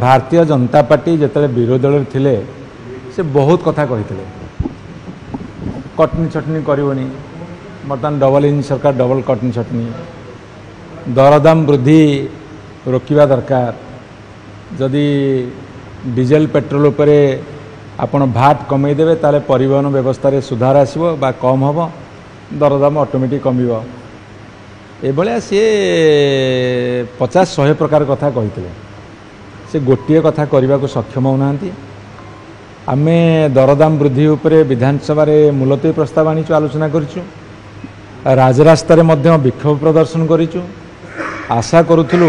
Bharatiya Janata party जिते विरोधी दल थिले से बहुत कथा कही कटनी छटनी करनी बर्तमान डबल इंजन सरकार डबल कटनी छटनी दरदाम वृद्धि रोकवा दरकार जदि डीजेल पेट्रोल उपरे आपण भाट कमेदेवे ताले परिवहन व्यवस्था रे सुधार आसो बा कम हम दरदाम ऑटोमेटिक कमिबो एभलिया सी 50-100 प्रकार कथा कही से गोटे कथा करने को सक्षम होना आमे दरदाम वृद्धि उपरे विधानसभा रे मुलतवी प्रस्ताव आनी आलोचना करिछु राजरास्ता रे मध्य विक्षोभ प्रदर्शन करिछु आशा करूथुलु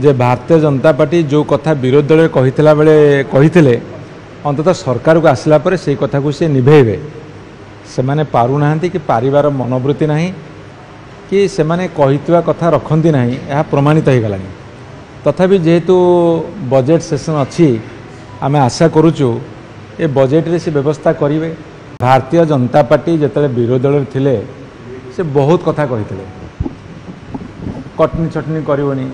जे भारतीय जनता पार्टी जो कथा विरोधी दल कहितला बेले कहिथिले अंततः सरकार को आसला परे से कथा को से निभेबे से माने पारु नाहंती कि पारिवार मनोवृत्ति नाही कि से माने कहितवा कथा रखंती नाही यह प्रमाणित हो गलानी तथापि जेहेतु बजेट सेशन अच्छी आमे आशा करूचु ए बजेट रे से व्यवस्था करिवे भारतीय जनता पार्टी जिते विरोधी दल थिले से बहुत कथा कही कटनी छटनी करनी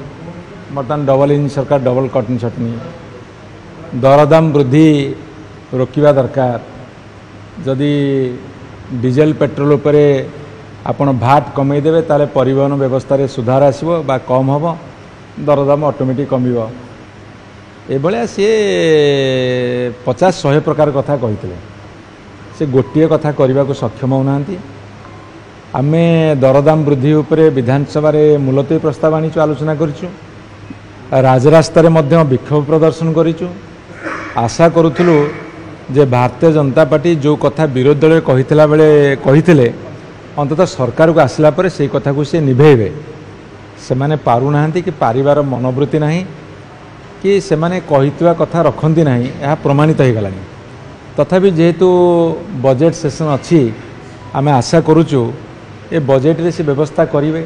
बर्तमान डबल इंजन सरकार डबल कटनी छटनी दरदाम वृद्धि रोकवा दरकार जदि डीजेल पेट्रोल उपरे आपण भाट कमेदेवे ताले परिवहन व्यवस्था रे सुधार आसो बा कम हम दरदाम ऑटोमेटिक कमिबो एभलिया सी 50-100 प्रकार कथा कही से गोटे कथा करने को सक्षम होना आमे दरदाम वृद्धि उपरे विधानसभा रे मुलतवी प्रस्ताव आनी आलोचना करिछु राजरास्ता रे मध्य विक्षोभ प्रदर्शन करिछु आशा करूथुलु जे भारतीय जनता पार्टी जो कथा विरोधी दल कहितला बेले कहिथिले अंततः सरकार को आसला परे से कथा को से निभेबे से माने पारु नाहंती कि पारिवार मनोवृत्ति नाही कि से माने कहितवा कथा रखंती नाही यह प्रमाणित हो गलानी तथापि जेहेतु बजेट सेशन अच्छी आमे आशा करूचु ए बजेट रे से व्यवस्था करिवे